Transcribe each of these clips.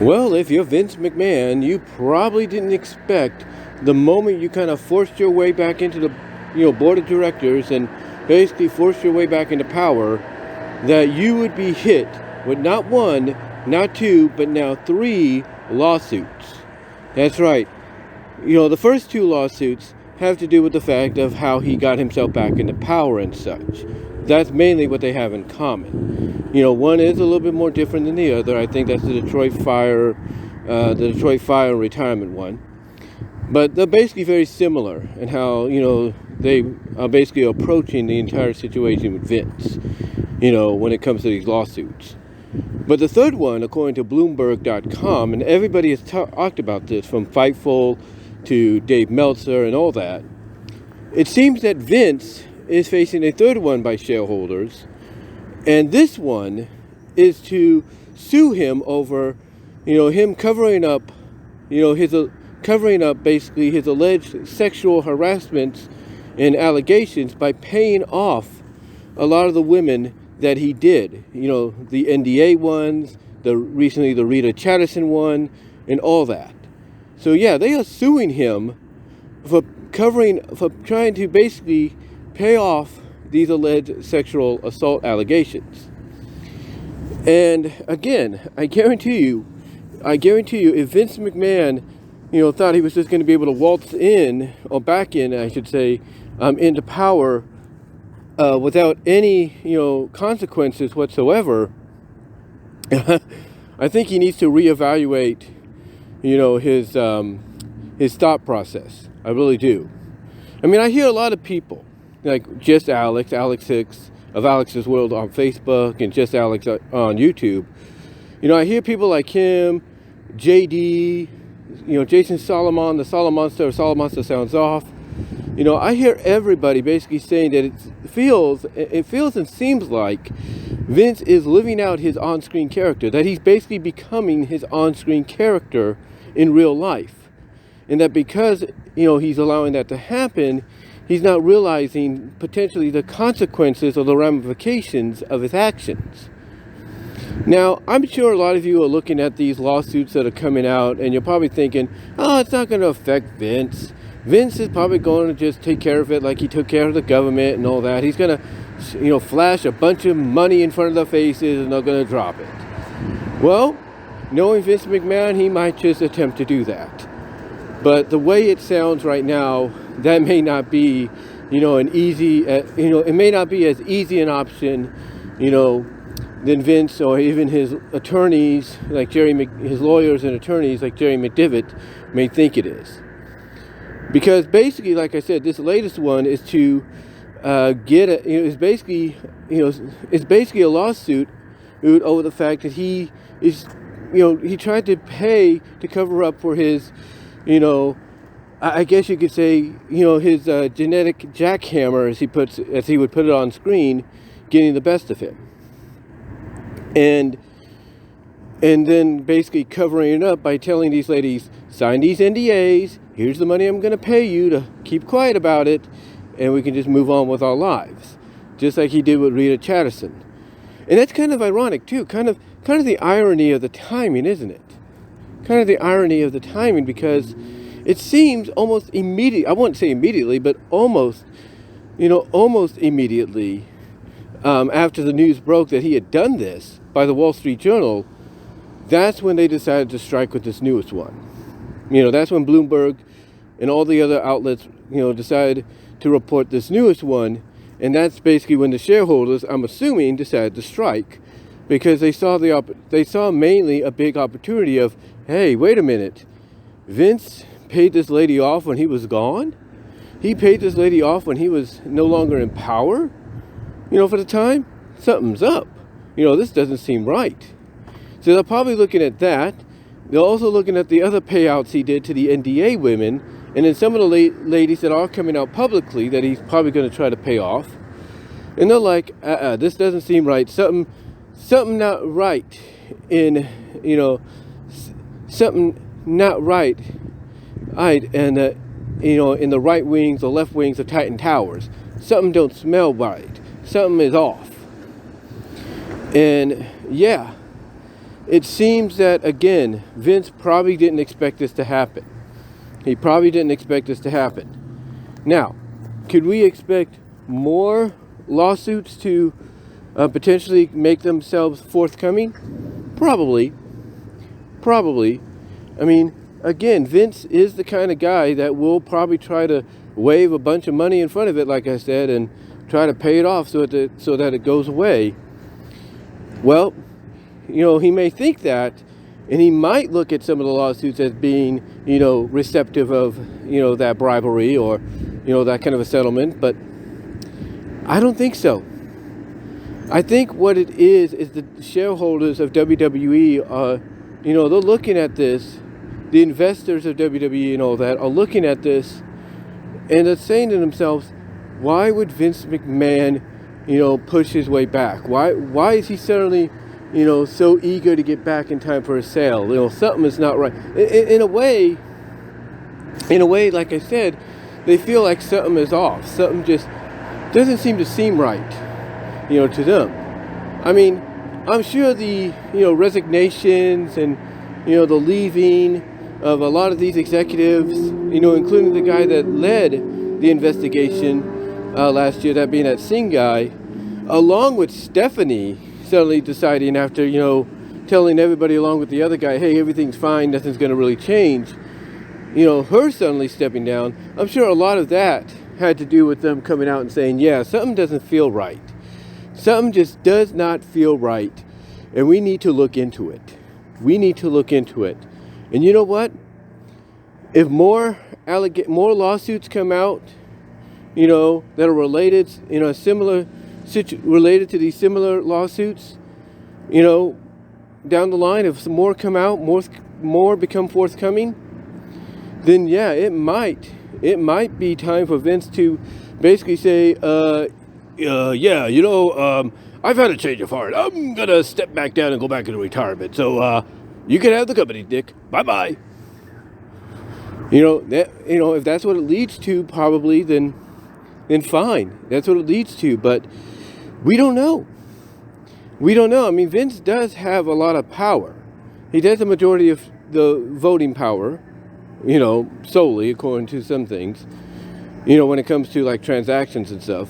Well, if you're Vince McMahon, you probably didn't expect the moment you kind of forced your way back into the, board of directors and basically forced your way back into power, that you would be hit with not one, not two, but now 3 lawsuits. That's right. The first 2 lawsuits have to do with the fact of how he got himself back into power and such. That's mainly what they have in common. One is a little bit more different than the other. I think that's the Detroit Fire retirement one. But they're basically very similar in how, they are basically approaching the entire situation with Vince, when it comes to these lawsuits. But the third one, according to Bloomberg.com, and everybody has talked about this, from Fightful to Dave Meltzer and all that, it seems that Vince is facing a third one by shareholders, and this one is to sue him over, him covering up, covering up basically his alleged sexual harassment and allegations by paying off a lot of the women that he did. The NDA ones, recently the Rita Chatterson one, and all that. So yeah, they are suing him for trying to basically pay off these alleged sexual assault allegations. And again, I guarantee you, if Vince McMahon, thought he was just going to be able to waltz in, or back in, I should say, into power without any, consequences whatsoever, I think he needs to reevaluate, his thought process. I really do. I mean, I hear a lot of people, like Just Alex Hicks of Alex's World on Facebook, and Just Alex on YouTube. I hear people like him, JD, Jason Solomon, the Solomonster sounds off. I hear everybody basically saying that it feels and seems like Vince is living out his on-screen character, that he's basically becoming his on-screen character in real life. And that because, he's allowing that to happen, he's not realizing potentially the consequences or the ramifications of his actions. Now, I'm sure a lot of you are looking at these lawsuits that are coming out, and you're probably thinking, oh, it's not going to affect Vince. Vince is probably going to just take care of it like he took care of the government and all that. He's going to, flash a bunch of money in front of their faces and they're going to drop it. Well, knowing Vince McMahon, he might just attempt to do that. But the way it sounds right now, that may not be, it may not be as easy an option, than Vince or even his attorneys, like his lawyers and attorneys like Jerry McDivitt may think it is. Because basically, like I said, this latest one is to it's basically a lawsuit over the fact that he is, he tried to pay to cover up for his, I guess you could say, his genetic jackhammer, as he would put it on screen, getting the best of him. And then basically covering it up by telling these ladies, sign these NDAs, here's the money I'm going to pay you to keep quiet about it, and we can just move on with our lives. Just like he did with Rita Chatterson. And that's kind of ironic too, kind of the irony of the timing, isn't it? Kind of the irony of the timing, because it seems almost immediate, I wouldn't say immediately, but almost immediately after the news broke that he had done this by the Wall Street Journal, that's when they decided to strike with this newest one. That's when Bloomberg and all the other outlets, decided to report this newest one. And that's basically when the shareholders, I'm assuming, decided to strike, because they saw mainly a big opportunity of, hey, wait a minute, Vince paid this lady off when he was gone? He paid this lady off when he was no longer in power? For the time? Something's up. This doesn't seem right. So they're probably looking at that. They're also looking at the other payouts he did to the NDA women, and then some of the ladies that are coming out publicly that he's probably going to try to pay off. And they're like, this doesn't seem right. Something not right in, something not right. And, in the right wings or left wings of Titan Towers. Something don't smell right. Something is off. And yeah, it seems that, again, Vince probably didn't expect this to happen. He probably didn't expect this to happen. Now, could we expect more lawsuits to potentially make themselves forthcoming? Probably. I mean, again, Vince is the kind of guy that will probably try to wave a bunch of money in front of it, like I said, and try to pay it off so that it goes away. Well, he may think that, and he might look at some of the lawsuits as being, receptive of, that bribery or, that kind of a settlement, but I don't think so. I think what it is the shareholders of WWE are, they're looking at this, the investors of WWE and all that are looking at this, and they're saying to themselves, why would Vince McMahon, push his way back? Why is he suddenly, so eager to get back in time for a sale? Something is not right. In a way, like I said, they feel like something is off. Something just doesn't seem right, to them. I mean, I'm sure the, resignations and, the leaving of a lot of these executives, including the guy that led the investigation last year, that being that Singh guy, along with Stephanie suddenly deciding after, telling everybody along with the other guy, hey, everything's fine, nothing's going to really change, her suddenly stepping down. I'm sure a lot of that had to do with them coming out and saying, yeah, something doesn't feel right. Something just does not feel right, and we need to look into it. And you know what? If more lawsuits come out, that are related, related to these similar lawsuits, down the line, if some more come out, more become forthcoming, then yeah, it might be time for Vince to basically say, I've had a change of heart. I'm gonna step back down and go back into retirement. So you can have the company, Dick. Bye-bye. If that's what it leads to, probably, then fine. That's what it leads to. But we don't know. I mean, Vince does have a lot of power. He does the majority of the voting power, solely, according to some things, when it comes to like transactions and stuff.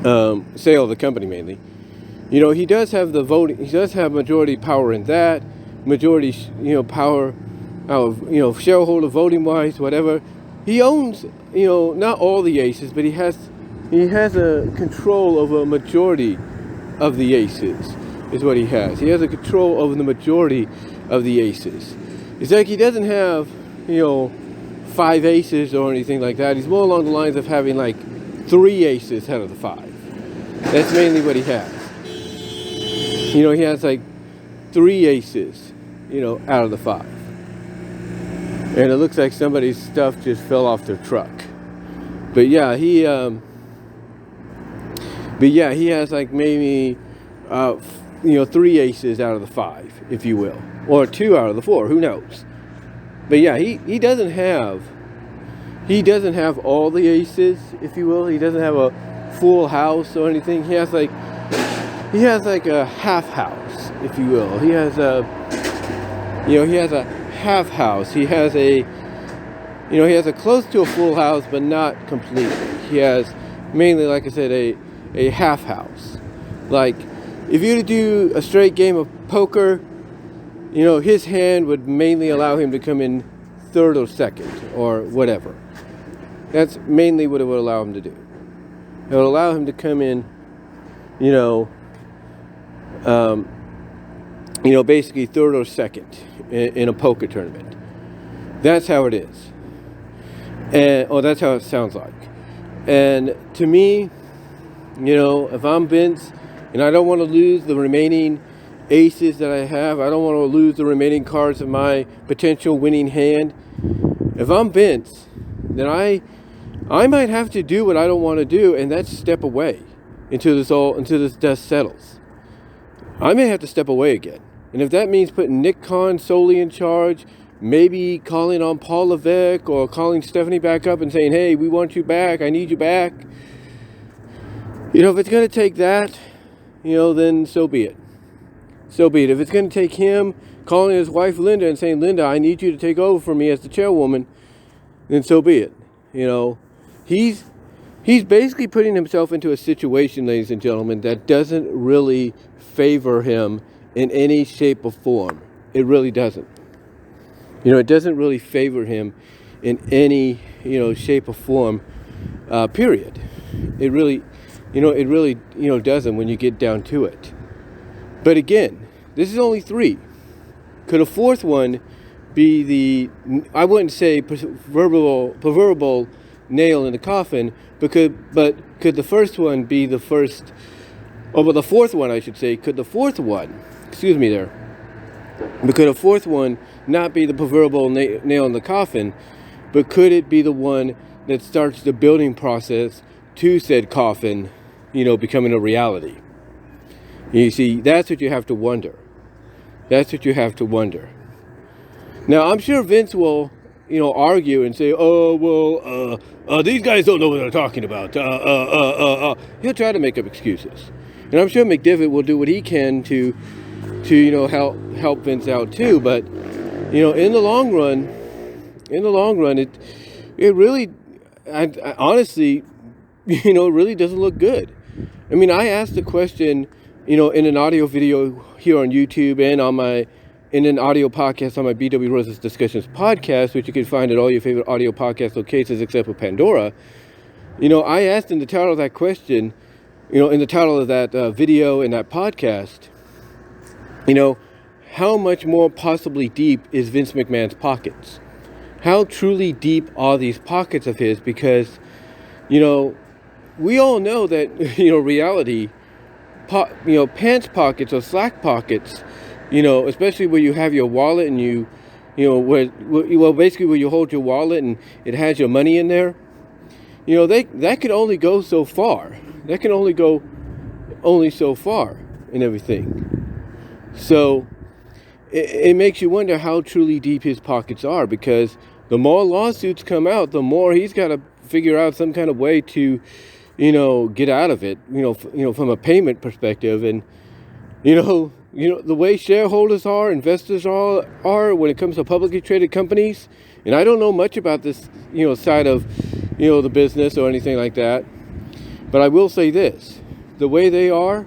Sale of the company mainly. He does have the voting. He does have majority power in that. Majority, power of, shareholder voting wise, whatever. He owns, not all the aces, but he has a control over a majority of the aces, is what he has. He has a control over the majority of the aces. It's like he doesn't have, 5 aces or anything like that. He's more along the lines of having like 3 aces out of the 5. That's mainly what he has. He has like 3 aces, out of the 5. And it looks like somebody's stuff just fell off their truck. But yeah, he has like maybe 3 aces out of the 5, if you will, or 2 out of the 4. Who knows? But yeah, he doesn't have all the aces, if you will. He doesn't have a full house or anything. He has like a half house, if you will. He has a half house. He has a close to a full house, but not completely. He has mainly, like I said, a half house. Like, if you were to do a straight game of poker, his hand would mainly allow him to come in 3rd or 2nd or whatever. That's mainly what it would allow him to do. It would allow him to come in, basically 3rd or 2nd in a poker tournament. That's how it is. That's how it sounds like. And to me, if I'm Vince and I don't want to lose the remaining aces that I have, I don't want to lose the remaining cards of my potential winning hand. If I'm Vince, then I might have to do what I don't want to do, and that's step away until this dust settles. I may have to step away again. And if that means putting Nick Khan solely in charge, maybe calling on Paul Levesque or calling Stephanie back up and saying, hey, we want you back, I need you back. If it's going to take that, then so be it. so be it. If it's going to take him calling his wife Linda and saying, Linda, I need you to take over for me as the chairwoman, then so be it. He's basically putting himself into a situation, ladies and gentlemen, that doesn't really favor him in any shape or form. It really doesn't. It doesn't really favor him in any, shape or form, period. It really doesn't when you get down to it. But again, this is only 3. Could a 4th one be the, I wouldn't say proverbial nail in the coffin, but could the first one be the first, the 4th one, I should say, could the 4th one, but could a 4th one not be the proverbial nail in the coffin, but could it be the one that starts the building process to said coffin, becoming a reality? You see, that's what you have to wonder. That's what you have to wonder. Now, I'm sure Vince will, argue and say, these guys don't know what they're talking about. He'll try to make up excuses. And I'm sure McDivitt will do what he can to help Vince out too. But, in the long run, it really, I honestly, it really doesn't look good. I mean, I asked the question, in an audio video here on YouTube and in an audio podcast on my BW Roses Discussions podcast, which you can find at all your favorite audio podcast locations except for Pandora. I asked in the title of that question, in the title of that video and that podcast, how much more possibly deep is Vince McMahon's pockets? How truly deep are these pockets of his? Because, we all know that, reality, pants pockets or slack pockets, especially where you have your wallet and basically where you hold your wallet and it has your money in there, that could only go so far. That can only go so far and everything. So it makes you wonder how truly deep his pockets are, because the more lawsuits come out, the more he's got to figure out some kind of way to, get out of it, from a payment perspective. And, the way shareholders are, investors are when it comes to publicly traded companies. And I don't know much about this, side of, the business or anything like that. But I will say this, the way they are,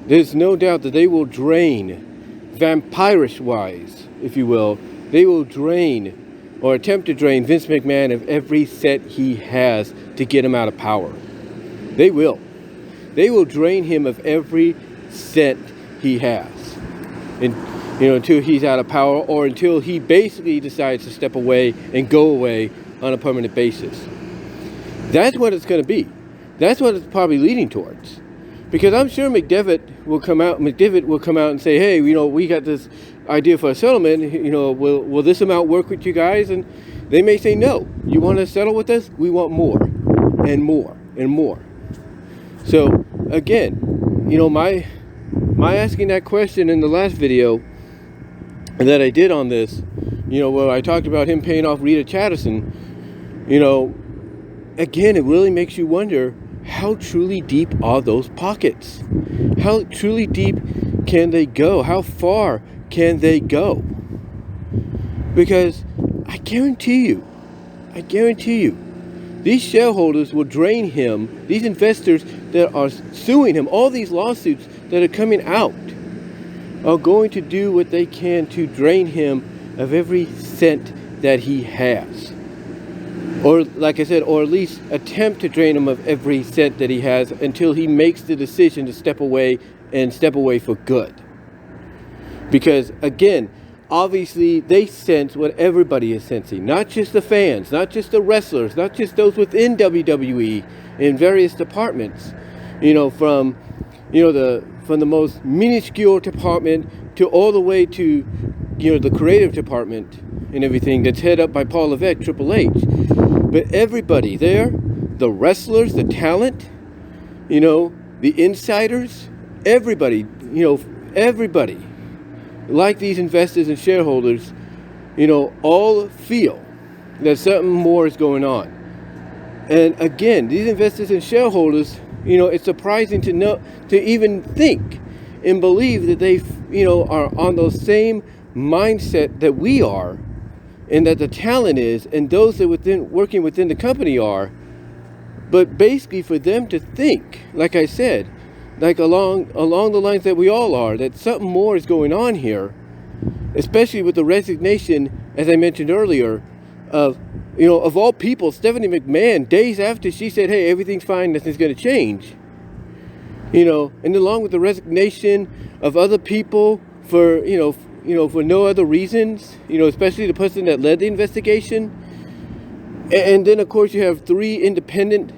there's no doubt that they will drain, vampirish-wise, if you will, they will drain or attempt to drain Vince McMahon of every cent he has to get him out of power. They will. They will drain him of every cent he has. And, until he's out of power, or until he basically decides to step away and go away on a permanent basis. That's what it's going to be. That's what it's probably leading towards. Because I'm sure McDivitt will come out and say, hey, we got this idea for a settlement, will this amount work with you guys? And they may say, no, you want to settle with us? We want more and more and more. So again, my asking that question in the last video that I did on this, where I talked about him paying off Rita Chatterson, again, it really makes you wonder, how truly deep are those pockets? How truly deep can they go? How far can they go? Because I guarantee you, these shareholders will drain him, these investors that are suing him, all these lawsuits that are coming out, are going to do what they can to drain him of every cent that he has. Or, like I said, or at least attempt to drain him of every cent that he has until he makes the decision to step away for good. Because, again, obviously they sense what everybody is sensing. Not just the fans, not just the wrestlers, not just those within WWE in various departments. From the most minuscule department to all the way to, the creative department and everything that's head up by Paul Levesque, Triple H. But everybody there, the wrestlers, the talent, the insiders, everybody, everybody, like these investors and shareholders, all feel that something more is going on. And again, these investors and shareholders, it's surprising to even think and believe that they, are on those same mindset that we are, and that the talent is, and those that working within the company are. But basically for them to think, like I said, like along the lines that we all are, that something more is going on here, especially with the resignation, as I mentioned earlier, of all people, Stephanie McMahon, days after she said, hey, everything's fine, nothing's going to change. And along with the resignation of other people for no other reasons, especially the person that led the investigation. And then, of course, you have 3 independent,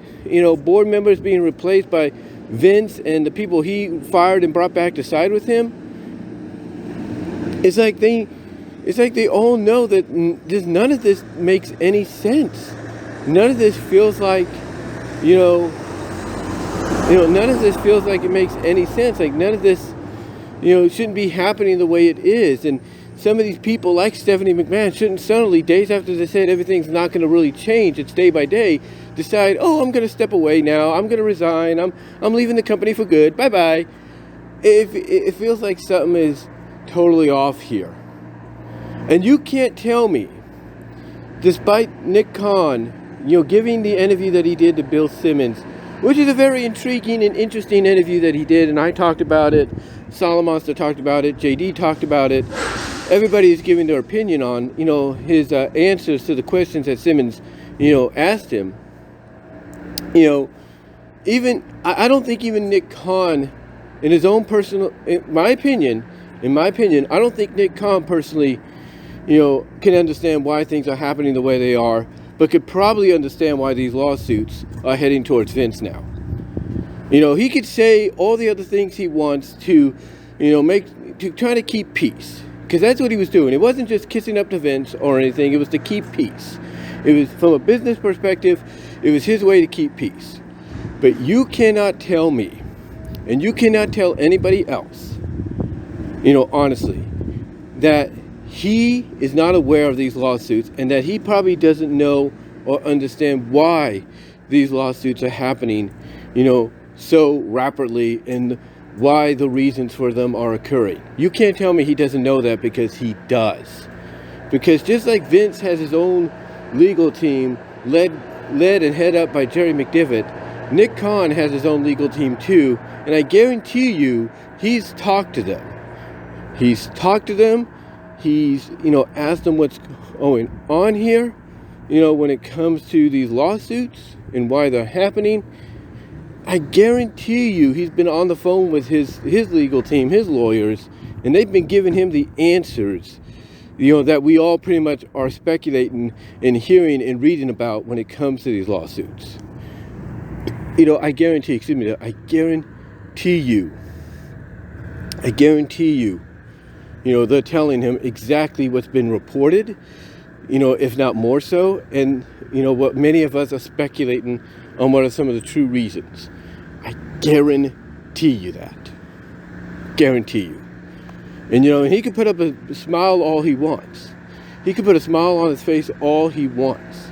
board members being replaced by Vince and the people he fired and brought back to side with him. It's like they all know that none of this makes any sense. None of this feels like, none of this feels like it makes any sense. Like none of this, shouldn't be happening the way it is. And some of these people, like Stephanie McMahon, shouldn't suddenly, days after they said everything's not going to really change, it's day by day, decide, oh, I'm going to step away now. I'm going to resign. I'm leaving the company for good. Bye-bye. It feels like something is totally off here. And you can't tell me, despite Nick Khan, giving the interview that he did to Bill Simmons, which is a very intriguing and interesting interview that he did, and I talked about it, Solomonster talked about it, JD talked about it. Everybody is giving their opinion on, his answers to the questions that Simmons, asked him. I don't think even Nick Khan, in his own personal, in my opinion, I don't think Nick Khan personally, can understand why things are happening the way they are, but could probably understand why these lawsuits are heading towards Vince now. He could say all the other things he wants to, to try to keep peace. Because that's what he was doing. It wasn't just kissing up to Vince or anything. It was to keep peace. It was, from a business perspective, it was his way to keep peace. But you cannot tell me, and you cannot tell anybody else, honestly, that he is not aware of these lawsuits and that he probably doesn't know or understand why these lawsuits are happening, so rapidly, and why the reasons for them are occurring. You can't tell me he doesn't know that, because he does. Because just like Vince has his own legal team led and head up by Jerry McDivitt, Nick Khan has his own legal team too, and I guarantee you he's talked to them. He's talked to them. He's, asked them what's going on here, when it comes to these lawsuits and why they're happening. I guarantee you he's been on the phone with his legal team, his lawyers, and they've been giving him the answers, that we all pretty much are speculating and hearing and reading about when it comes to these lawsuits. I guarantee you, they're telling him exactly what's been reported, if not more so, and, what many of us are speculating on what are some of the true reasons. I guarantee you that. Guarantee you. And, and he could put up a smile all he wants. He could put a smile on his face all he wants.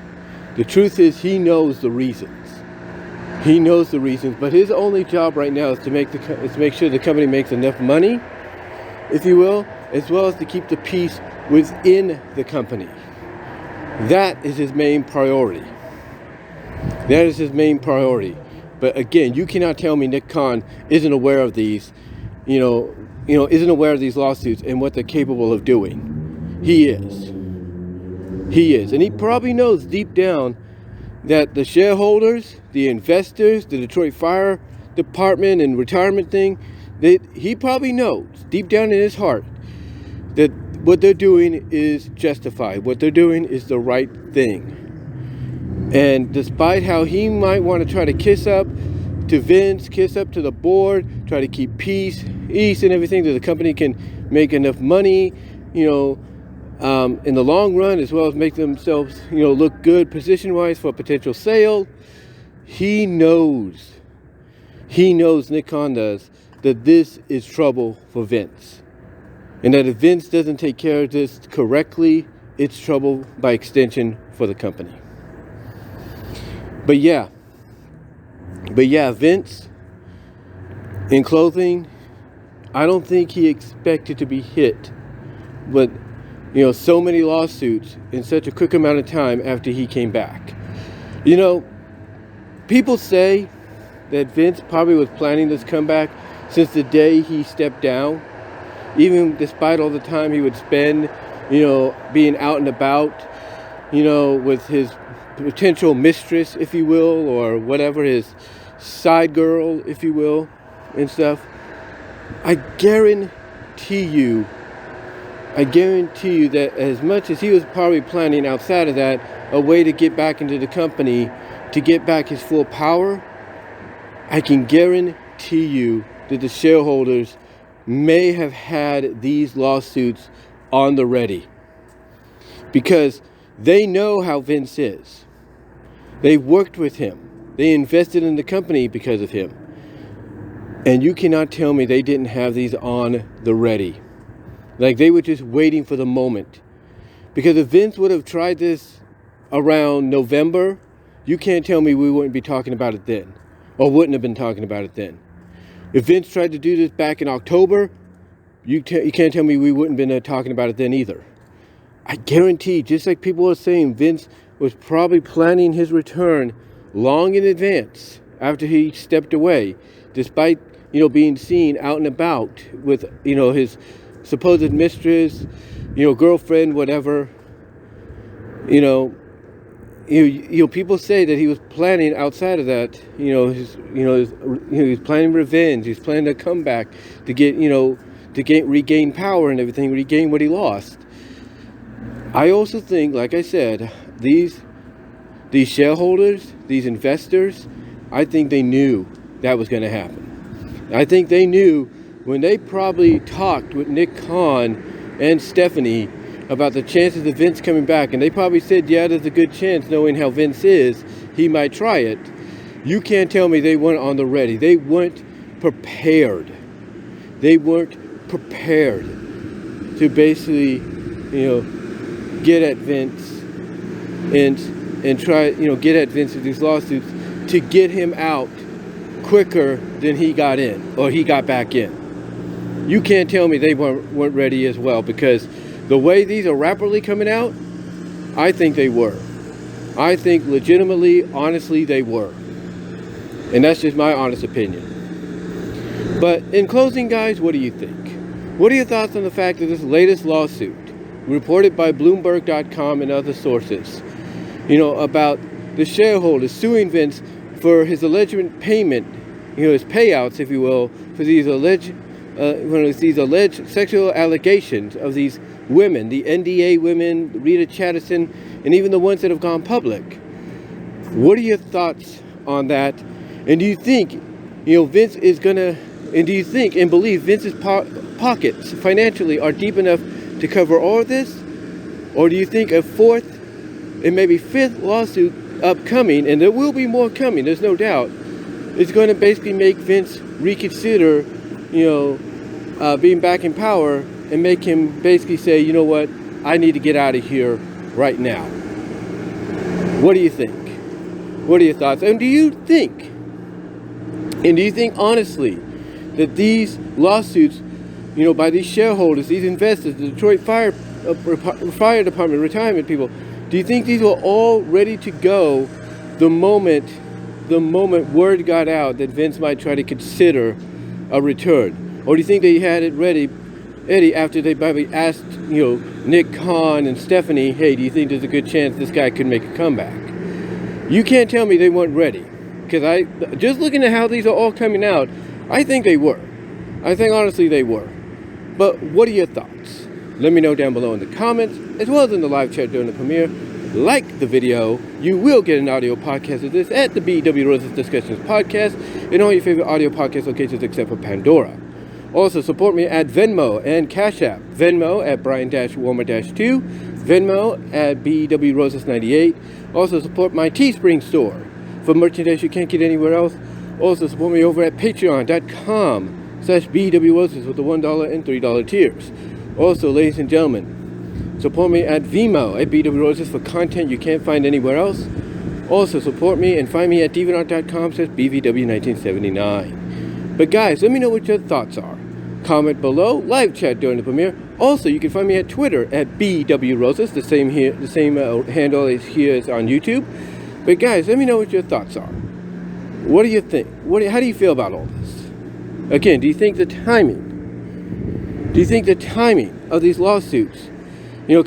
The truth is, he knows the reasons. He knows the reasons, but his only job right now is to make sure the company makes enough money, if you will, as well as to keep the peace within the company. That is his main priority. That is his main priority. But again, you cannot tell me Nick Khan isn't aware of these, isn't aware of these lawsuits and what they're capable of doing. He is. He is. And he probably knows deep down that the shareholders, the investors, the Detroit Fire Department and retirement thing, he probably knows deep down in his heart that what they're doing is justified. What they're doing is the right thing. And despite how he might want to try to kiss up to Vince, kiss up to the board, try to keep peace and everything, that the company can make enough money, in the long run, as well as make themselves, look good position-wise for a potential sale, he knows, Nick Khan does, that this is trouble for Vince. And that if Vince doesn't take care of this correctly, it's trouble by extension for the company. But yeah, Vince, in closing, I don't think he expected to be hit with, so many lawsuits in such a quick amount of time after he came back. People say that Vince probably was planning this comeback since the day he stepped down, even despite all the time he would spend, being out and about, with his potential mistress, if you will, or whatever, his side girl, if you will, and stuff. I guarantee you that as much as he was probably planning outside of that, a way to get back into the company, to get back his full power, I can guarantee you that the shareholders may have had these lawsuits on the ready. Because they know how Vince is. They worked with him. They invested in the company because of him. And you cannot tell me they didn't have these on the ready. Like they were just waiting for the moment. Because if Vince would have tried this around November, you can't tell me we wouldn't be talking about it then. Or wouldn't have been talking about it then. If Vince tried to do this back in October, you can't tell me we wouldn't have been talking about it then either. I guarantee, just like people are saying, Vince was probably planning his return long in advance after he stepped away, despite, being seen out and about with, his supposed mistress, girlfriend, whatever. People say that he was planning outside of that. He was planning revenge. He's planning a comeback to get, regain power and everything, regain what he lost. I also think, like I said, these shareholders, these investors, I think they knew that was going to happen. I think they knew when they probably talked with Nick Khan and Stephanie about the chances of Vince coming back, and they probably said, yeah, there's a good chance, knowing how Vince is, he might try it. You can't tell me they weren't on the ready. They weren't prepared. They weren't prepared to basically, get at Vince and try, get at Vince with these lawsuits to get him out quicker than he got in, or he got back in. You can't tell me they weren't ready as well, because the way these are rapidly coming out, I think they were. I think legitimately, honestly, they were. And that's just my honest opinion. But in closing, guys, what do you think? What are your thoughts on the fact that this latest lawsuit, reported by Bloomberg.com and other sources, about the shareholders suing Vince for his alleged payment, his payouts, if you will, for these alleged sexual allegations of these women, the NDA women, Rita Chatterton, and even the ones that have gone public. What are your thoughts on that? And do you think, Vince is gonna, and do you think and believe Vince's pockets financially are deep enough to cover all of this? Or do you think a fourth and maybe fifth lawsuit upcoming, and there will be more coming, there's no doubt, is going to basically make Vince reconsider, being back in power, and make him basically say, you know what, I need to get out of here right now. What do you think? What are your thoughts? And do you think honestly that these lawsuits, by these shareholders, these investors, the Detroit Fire Department, retirement people, do you think these were all ready to go the moment word got out that Vince might try to consider a return? Or do you think they had it ready, Eddie, after they probably asked, Nick Khan and Stephanie, hey, do you think there's a good chance this guy could make a comeback? You can't tell me they weren't ready. Because just looking at how these are all coming out, I think they were. I think honestly they were. But what are your thoughts? Let me know down below in the comments, as well as in the live chat during the premiere. Like the video. You will get an audio podcast of this at the BW Roses Discussions Podcast in all your favorite audio podcast locations except for Pandora. Also, support me at Venmo and Cash App. Venmo at Brian-Warmer-2. Venmo at BW Roses 98. Also, support my Teespring store for merchandise you can't get anywhere else. Also, support me over at Patreon.com/BW Roses with the $1 and $3 tiers. Also, ladies and gentlemen, support me at Vimeo at BW Roses for content you can't find anywhere else. Also, support me and find me at DeviantArt.com/BVW1979. But guys, let me know what your thoughts are. Comment below, live chat during the premiere. Also, you can find me at Twitter at BWRoses, the same handle as here is on YouTube. But guys, let me know what your thoughts are. What do you think? How do you feel about all this? Again, do you think the timing of these lawsuits,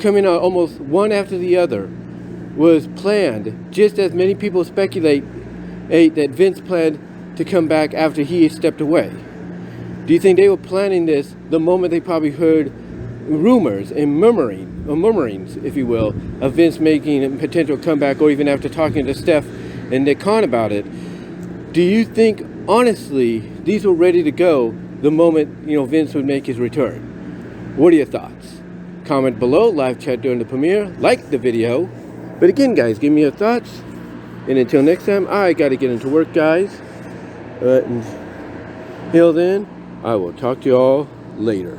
coming out almost one after the other, was planned, just as many people speculate that Vince planned to come back after he stepped away? Do you think they were planning this the moment they probably heard rumors and murmurings, if you will, of Vince making a potential comeback, or even after talking to Steph and Nick Khan about it? Do you think, honestly, these were ready to go the moment, Vince would make his return? What are your thoughts? Comment below, live chat during the premiere, like the video. But again, guys, give me your thoughts. And until next time, I got to get into work, guys. Until then, I will talk to you all later.